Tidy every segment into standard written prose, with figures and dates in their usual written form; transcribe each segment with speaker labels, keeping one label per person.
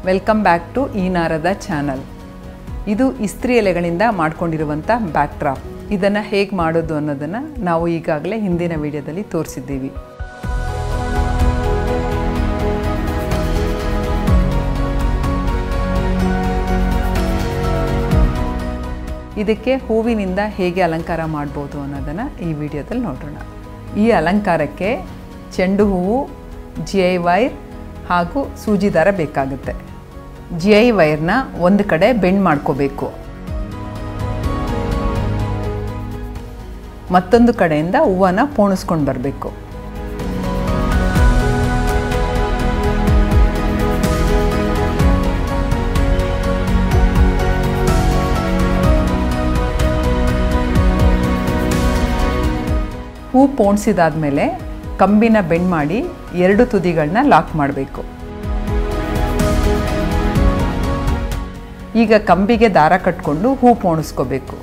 Speaker 1: Welcome back to ಈ Narada channel. ಇದು ಇಸ್ತ್ರಿ ಎಲೆಗಳಿಂದ ಮಾಡ್ಕೊಂಡಿರುವಂಥ ಬ್ಯಾಕ್ ಡ್ರಾಪ್. ಇದನ್ನು ಹೇಗೆ ಮಾಡೋದು ಅನ್ನೋದನ್ನು ನಾವು ಈಗಾಗಲೇ ಹಿಂದಿನ ವಿಡಿಯೋದಲ್ಲಿ ತೋರಿಸಿದ್ದೀವಿ. ಇದಕ್ಕೆ ಹೂವಿನಿಂದ ಹೇಗೆ ಅಲಂಕಾರ ಮಾಡ್ಬೋದು ಅನ್ನೋದನ್ನು ಈ ವಿಡಿಯೋದಲ್ಲಿ ನೋಡೋಣ. ಈ ಅಲಂಕಾರಕ್ಕೆ ಚೆಂಡು ಹೂವು, GI ವೈರ್ ಹಾಗೂ ಸೂಜಿ ದಾರ ಬೇಕಾಗುತ್ತೆ. GI ವೈರ್ನ ಒಂದು ಕಡೆ ಬೆಂಡ್ ಮಾಡ್ಕೋಬೇಕು. ಮತ್ತೊಂದು ಕಡೆಯಿಂದ ಹೂವನ್ನು ಪೋಣಿಸ್ಕೊಂಡು ಬರಬೇಕು. ಹೂ ಪೋಣಿಸಿದಾದ್ಮೇಲೆ ಕಂಬಿನ ಬೆಂಡ್ ಮಾಡಿ ಎರಡು ತುದಿಗಳನ್ನ ಲಾಕ್ ಮಾಡಬೇಕು. ಈಗ ಕಂಬಿಗೆ ದಾರ ಕಟ್ಕೊಂಡು ಹೂ ಪೋಣಿಸ್ಕೋಬೇಕು.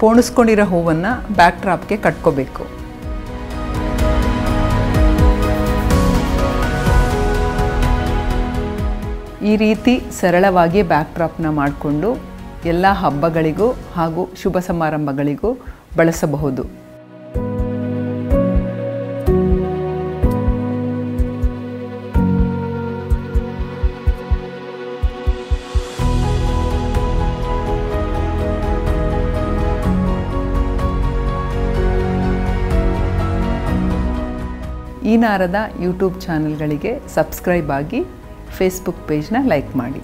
Speaker 1: ಪೋಣಿಸ್ಕೊಂಡಿರೋ ಹೂವನ್ನು ಬ್ಯಾಕ್ ಡ್ರಾಪ್ಗೆ ಕಟ್ಕೋಬೇಕು. ಈ ರೀತಿ ಸರಳವಾಗಿ ಬ್ಯಾಕ್ ಡ್ರಾಪ್ನ ಮಾಡಿಕೊಂಡು ಎಲ್ಲ ಹಬ್ಬಗಳಿಗೂ ಹಾಗೂ ಶುಭ ಸಮಾರಂಭಗಳಿಗೂ ಬಳಸಬಹುದು. ಈ ನಾರದ ಯೂಟ್ಯೂಬ್ ಚಾನಲ್ಗಳಿಗೆ ಸಬ್ಸ್ಕ್ರೈಬ್ ಆಗಿ ಫೇಸ್ಬುಕ್ ಪೇಜ್ನ ಲೈಕ್ ಮಾಡಿ.